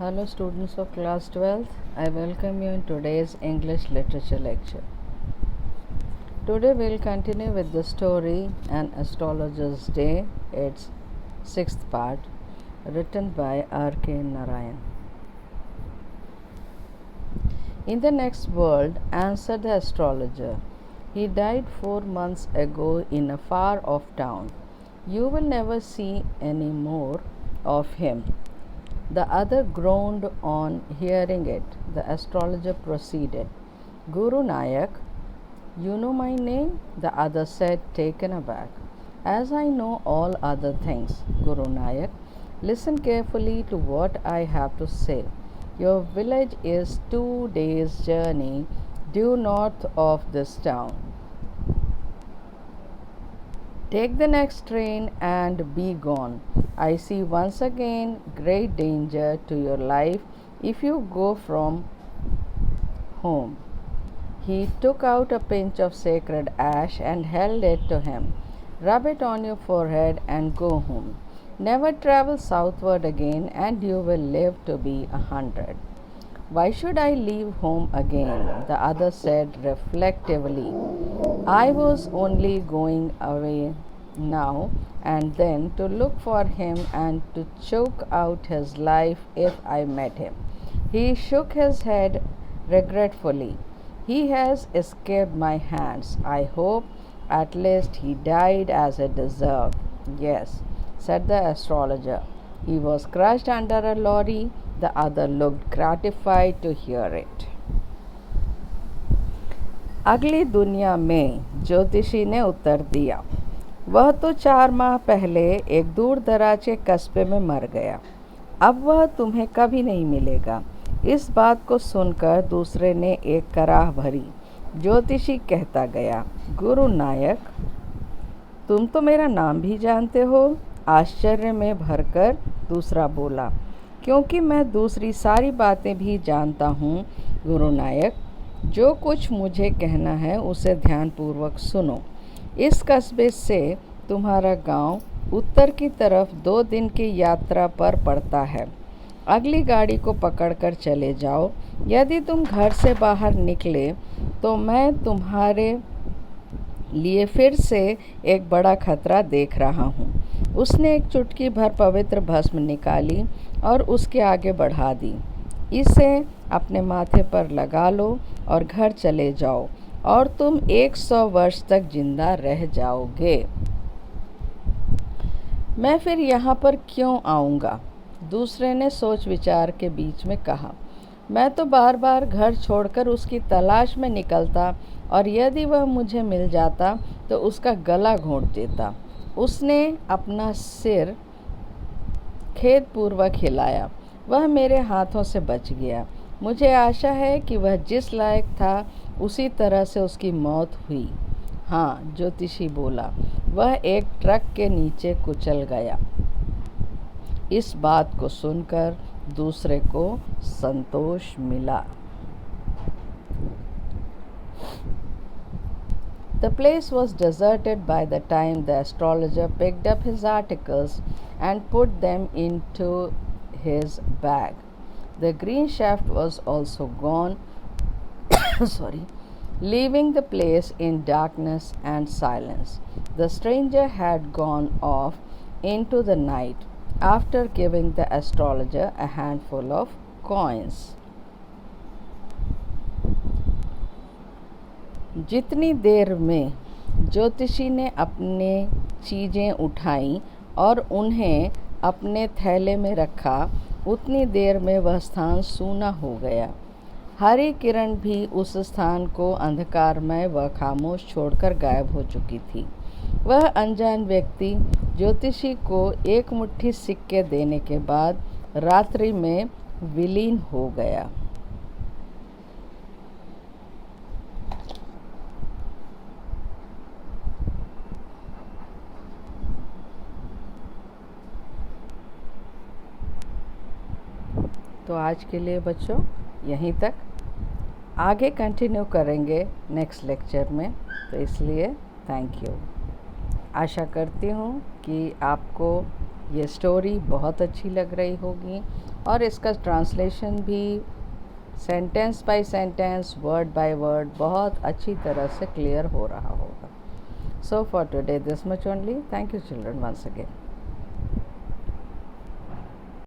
Hello students of class 12th, I welcome you in today's English literature lecture. Today we'll continue with the story An Astrologer's Day, its 6th part, written by R.K. Narayan. In the next world, answered the astrologer, he died 4 months ago in a far off town. You will never see any more of him. The other groaned on hearing it. The astrologer proceeded, Guru Nayak, you know my name? The other said, taken aback. As I know all other things, Guru Nayak, listen carefully to what I have to say. Your village is 2 days' journey due north of this town. Take the next train and be gone. I see once again great danger to your life if you go from home. He took out a pinch of sacred ash and held it to him. Rub it on your forehead and go home. Never travel southward again, and you will live to be 100. Why should I leave home again? The other said reflectively. I was only going away now and then to look for him and to choke out his life if I met him. He shook his head regretfully. He has escaped my hands. I hope at least he died as he deserved. Yes, said the astrologer. He was crushed under a lorry. The other looked gratified to hear it. अगली दुनिया में ज्योतिषी ने उत्तर दिया, वह तो 4 माह पहले एक दूर दराज के कस्बे में मर गया। अब वह तुम्हें कभी नहीं मिलेगा। इस बात को सुनकर दूसरे ने एक कराह भरी। ज्योतिषी कहता गया, गुरु नायक, तुम तो मेरा नाम भी जानते हो। आश्चर्य में भरकर दूसरा बोला, क्योंकि मैं दूसरी सारी बातें भी जानता हूँ। गुरु नायक, जो कुछ मुझे कहना है उसे ध्यानपूर्वक सुनो। इस कस्बे से तुम्हारा गांव उत्तर की तरफ 2 दिन की यात्रा पर पड़ता है। अगली गाड़ी को पकड़कर चले जाओ। यदि तुम घर से बाहर निकले तो मैं तुम्हारे लिए फिर से एक बड़ा खतरा देख रहा हूँ। उसने एक चुटकी भर पवित्र भस्म निकाली और उसके आगे बढ़ा दी। इसे अपने माथे पर लगा लो और घर चले जाओ और तुम 100 वर्ष तक जिंदा रह जाओगे। मैं फिर यहाँ पर क्यों आऊँगा? दूसरे ने सोच विचार के बीच में कहा, मैं तो बार बार घर छोड़कर उसकी तलाश में निकलता और यदि वह मुझे मिल जाता तो उसका गला घोंट देता। उसने अपना सिर खेदपूर्वक हिलाया। वह मेरे हाथों से बच गया। मुझे आशा है कि वह जिस लायक था उसी तरह से उसकी मौत हुई। हाँ, ज्योतिषी बोला, वह एक ट्रक के नीचे कुचल गया। इस बात को सुनकर दूसरे को संतोष मिला। The place was deserted by the time the astrologer picked up his articles and put them into his bag. The green shaft was also gone, leaving the place in darkness and silence. The stranger had gone off into the night after giving the astrologer a handful of coins. जितनी देर में ज्योतिषी ने अपने चीज़ें उठाईं और उन्हें अपने थैले में रखा, उतनी देर में वह स्थान सूना हो गया। हरी किरण भी उस स्थान को अंधकारमय व खामोश छोड़कर गायब हो चुकी थी। वह अनजान व्यक्ति ज्योतिषी को एक मुट्ठी सिक्के देने के बाद रात्रि में विलीन हो गया। तो आज के लिए बच्चों यहीं तक। आगे कंटिन्यू करेंगे नेक्स्ट लेक्चर में, तो इसलिए थैंक यू। आशा करती हूँ कि आपको ये स्टोरी बहुत अच्छी लग रही होगी और इसका ट्रांसलेशन भी sentence by sentence, word by word बहुत अच्छी तरह से क्लियर हो रहा होगा. So for today this much only. Thank you children once again.